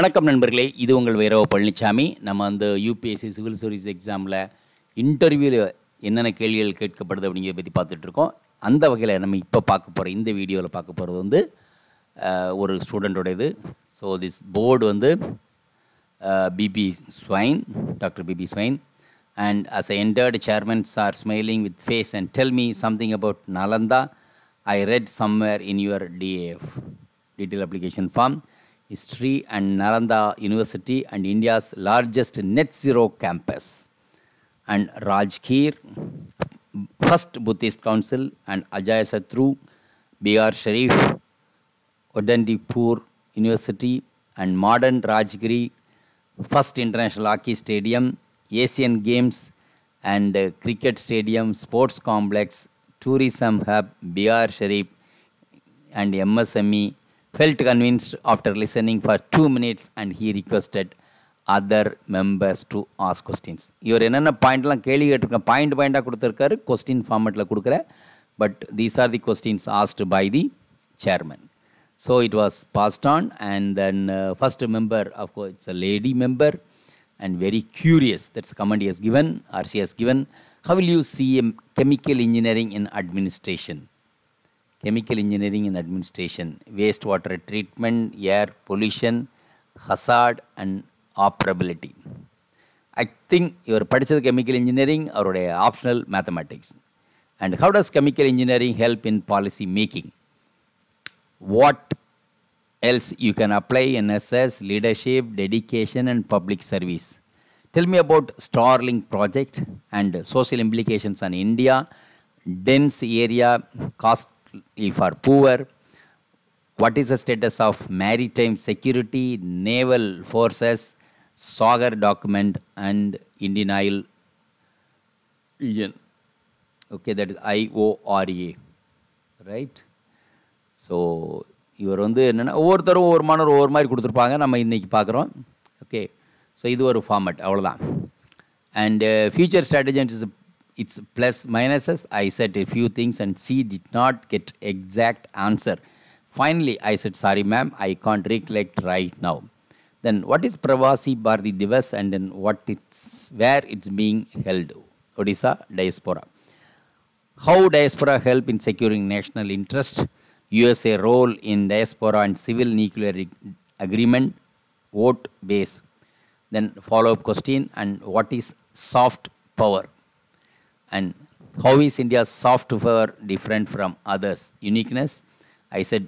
வணக்கம் நண்பர்களே, இது உங்கள் வைரவ பழனிசாமி. நம்ம அந்த UPSC சிவில் சர்வீஸ் எக்ஸாமில் இன்டர்வியூவில் என்னென்ன கேள்விகள் கேட்கப்படுது அப்படிங்கிறத பற்றி பார்த்துட்ருக்கோம். அந்த வகையில் நம்ம இப்போ பார்க்க போகிற இந்த வீடியோவில் பார்க்க போகிறது வந்து ஒரு ஸ்டூடெண்ட்டோட இது. ஸோ திஸ் போர்டு வந்து B B Swain, doctor B B Swain. And as I entered, chairmen are smiling with face and tell me something about Nalanda. I read somewhere in your DAF, detailed application form, history and Nalanda University and India's largest net zero campus. And Rajgir, first Buddhist council, and Ajay Satru, Bihar Sharif, Odandipur University, and modern Rajgiri, first international hockey stadium, Asian Games and cricket stadium, sports complex, tourism hub, Bihar Sharif and MSME. Felt convinced after listening for 2 minutes and he requested other members to ask questions. இவர் என்னென்ன பாயிண்ட்லாம் கேள்வி கேட்டிருக்கேன், பாயிண்டாக கொடுத்துருக்காரு, question ஃபார்மேட்டில் கொடுக்குற. But these are the questions asked by the chairman. So it was passed on, and then first member, of course, it's a lady member and very curious. That's the comment he has given, or she has given. How will you see chemical engineering in administration? Chemical engineering in administration, wastewater treatment, air pollution, hazard and operability. I think you are studying chemical engineering or optional mathematics. And how does chemical engineering help in policy making? What else you can apply in SS, leadership, dedication and public service? Tell me about Starlink project and social implications on India, dense area, costly for poor. What is the status of maritime security, naval forces, Sagar document and Indian Oil region? Okay, that is IORA, right? So இவர் வந்து என்னென்னா ஒவ்வொருத்தரும் ஒவ்வொரு மாணவர் ஒவ்வொரு மாதிரி கொடுத்துருப்பாங்க, நம்ம இன்றைக்கி பார்க்குறோம். ஓகே, ஸோ இது ஒரு ஃபார்மேட், அவ்வளோதான். And future strategy it's plus minuses. I set a few things and she did not get exact answer. Finally, I said, sorry ma'am, I can't recollect right now. Then what is Pravasi Bharati Divas and then where it's being held? Odisha diaspora. How diaspora help in securing national interest? USA role in diaspora and civil nuclear agreement, vote base. Then follow-up question, and what is soft power? And how is India's soft power different from others? Uniqueness, I said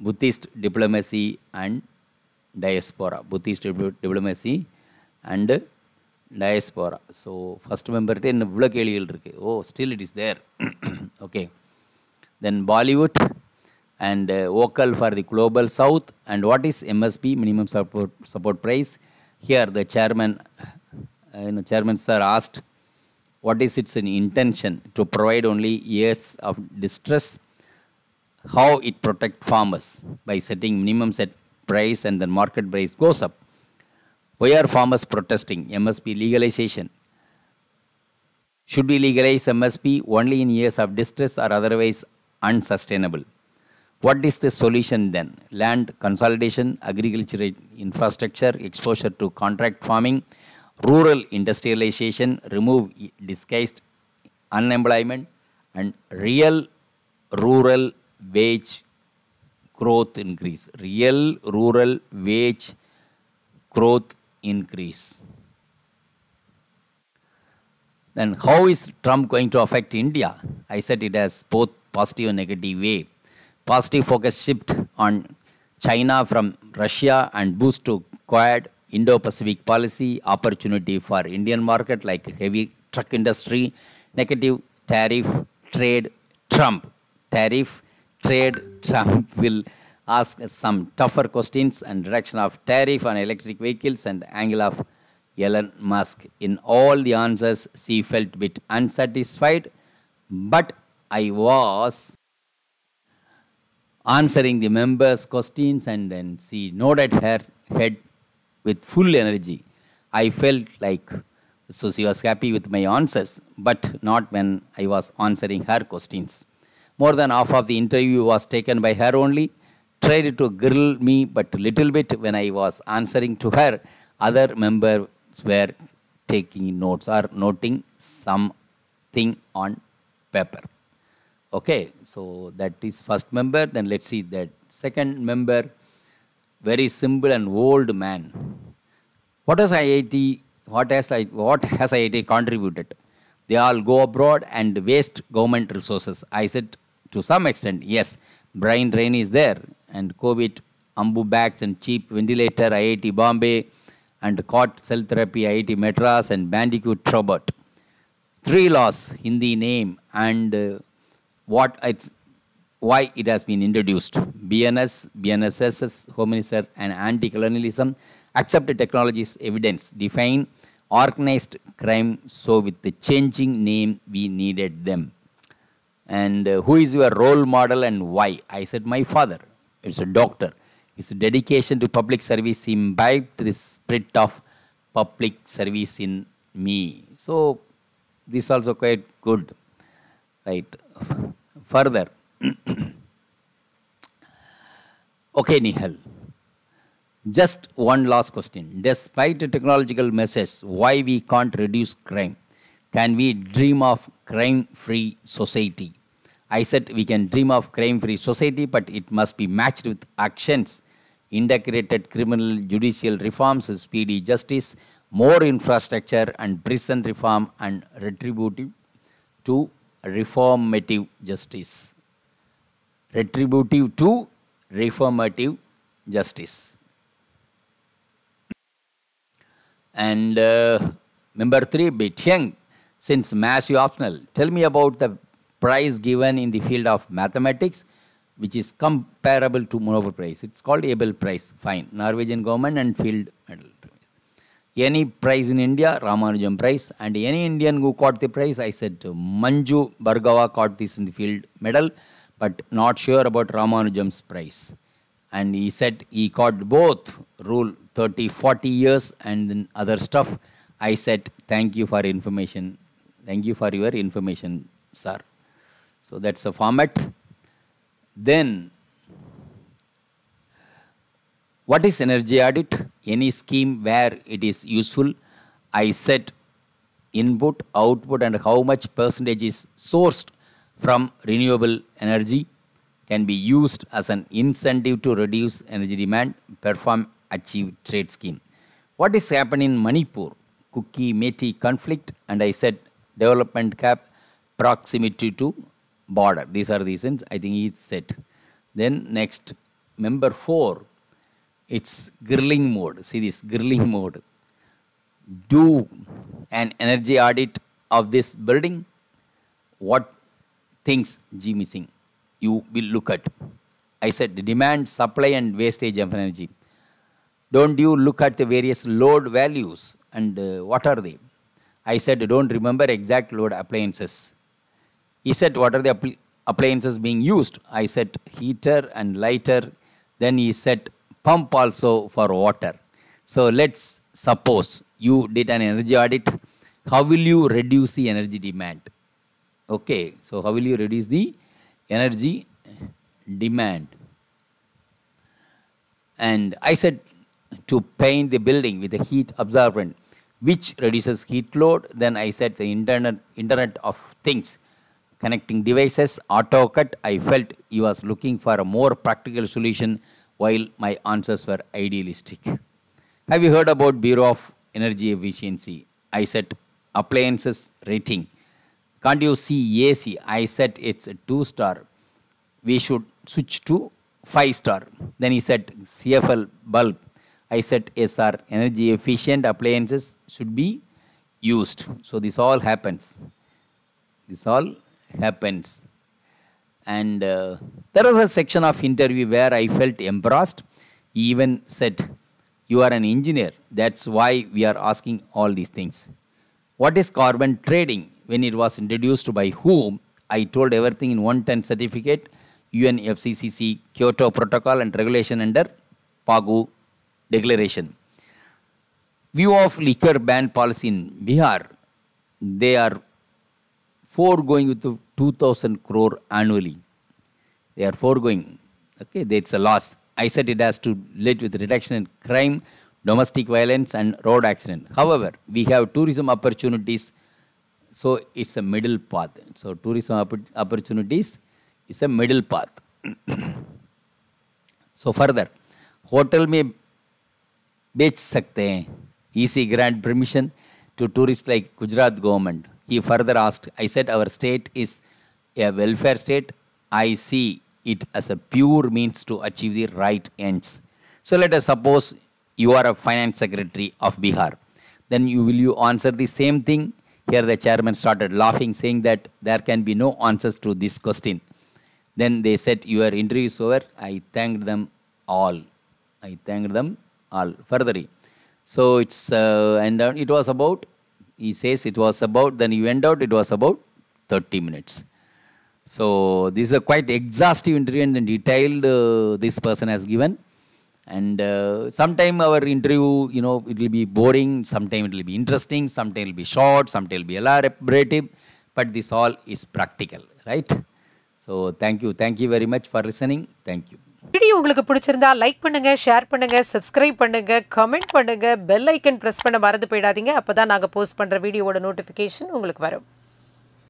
Buddhist diplomacy and diaspora. Buddhist diplomacy and diaspora. So first member in இவ்வளோ கேள்விகள் இருக்கு. Oh, still it is there. Okay. Then Bollywood and vocal for the global south, and what is MSP, minimum support price? Here the chairman sir asked, what is its intention to provide only years of distress? How it protect farmers by setting minimum set price and then market price goes up? Why are farmers protesting? MSP legalization. Should we legalize MSP only in years of distress or otherwise unsustainable? What is the solution then? Land consolidation, agriculture infrastructure, exposure to contract farming, rural industrialization, remove disguised unemployment, and real rural wage growth increase. Real rural wage growth increase. Then how is Trump going to affect India? I said it has both positive and negative way. Positive focus shift on China from Russia and boost to Quad, Indo-Pacific policy, opportunity for Indian market like heavy truck industry. Negative tariff, trade, Trump. Tariff, trade, Trump will ask some tougher questions and direction of tariff on electric vehicles and angle of Elon Musk. In all the answers, she felt a bit unsatisfied, but I was answering the members' questions, and then she nodded her head with full energy. I felt like, so she was happy with my answers, but not when I was answering her questions. More than half of the interview was taken by her only. tried to grill me, but little bit when I was answering to her, other members were taking notes or noting something on paper. Okay, so that is first member. Then let's see that second member, very simple and old man. What has IIT? What has IIT contributed? They all go abroad and waste government resources. I said to some extent, yes. Brain drain is there, and COVID, ambu bags and cheap ventilator, IIT Bombay, and cot cell therapy, IIT Madras, and Bandicoot robot. 3 laws, Hindi name, and why it has been introduced. BNS, BNSS, Home Minister, and anti-colonialism, accept technologies, evidence, define organized crime, so with the changing name, we needed them. And who is your role model and why? I said, my father. It's a doctor. His dedication to public service imbibed the spirit of public service in me. So, this is also quite good. Right. Further. Okay, Nihal. Just one last question. Despite the technological message, why we can't reduce crime? Can we dream of crime-free society? I said we can dream of crime-free society, but it must be matched with actions. Integrated criminal judicial reforms, speedy justice, more infrastructure and prison reform, and retributive to reformative justice. Retributive to reformative justice. And number 3, bit young, since maths is optional. Tell me about the prize given in the field of mathematics, which is comparable to Nobel Prize. It's called Abel Prize. Fine. Norwegian government and field medal. Any prize in India, Ramanujam Prize. And any Indian who got the prize, I said Manju Bhargava got this in the field medal, but not sure about Ramanujam's prize. And he said he got both, rule 30, 40 years and then other stuff. I said, thank you for information. Thank you for your information, sir. So that's the format. Then, what is energy audit? Any scheme where it is useful? I said input, output, and how much percentage is sourced from renewable energy can be used as an incentive to reduce energy demand, perform, achieve trade scheme. What is happening in Manipur? Kuki-Meti conflict, and I said development gap, proximity to border. These are the reasons I think he said. Then next, number 4, it's grilling mode. See this grilling mode. Do an energy audit of this building. What things G missing? You will look at. I said demand, supply, and wastage of energy. Don't you look at the various load values and what are they? I said don't remember exact load appliances. He said what are the appliances being used? I said heater and lighter. Then he said pump also for water. So let's suppose you did an energy audit. How will you reduce the energy demand? Okay, so how will you reduce the energy demand? And I said to paint the building with a heat absorbent, which reduces heat load. Then I said the Internet of Things, connecting devices, AutoCAD. I felt he was looking for a more practical solution while my answers were idealistic. Have you heard about Bureau of Energy Efficiency? I said appliances rating. Can't you see AC? I said it's a 2-star. We should switch to 5-star. Then he said CFL bulb. I said yes sir, energy efficient appliances should be used. So this all happens. This all happens. And there was a section of interview where I felt embarrassed. He even said, you are an engineer. That's why we are asking all these things. What is carbon trading? When it was introduced by whom? I told everything in 110 certificate, UNFCCC, Kyoto Protocol and regulation under Pagu Declaration. View of liquor ban policy in Bihar. They are foregoing with 2,000 crore annually. They are foregoing. Okay, that's a loss. I said it has to lead with reduction in crime, domestic violence, and road accident. However, we have tourism opportunities, so it's a middle path. So tourism opportunities is a middle path. So further, hotel में बेच सकते हैं. EC grant permission to tourists like Gujarat government. He further asked, I said our state is a welfare state. I see it as a pure means to achieve the right ends. So let us suppose you are a finance secretary of Bihar. Then will you answer the same thing? Here the chairman started laughing, saying that there can be no answers to this question. Then they said, your interview is over. I thanked them all. Further, so it's, and it was about, he says it was about, then he went out, it was about 30 minutes. So this is a quite exhaustive interview and detailed this person has given. And sometime our interview, you know, it will be boring, sometime it will be interesting, sometime it will be short, sometime it will be elaborative, but this all is practical, right? So thank you very much for listening. Thank you. Video உங்களுக்கு பிடிச்சிருந்தா like பண்ணுங்க, share பண்ணுங்க, subscribe பண்ணுங்க, comment பண்ணுங்க, bell icon press பண்ண மறந்து போயிடாதீங்க. அப்பதான் நாங்க போஸ்ட் பண்ற வீடியோவோட நோட்டிஃபிகேஷன் உங்களுக்கு வரும்.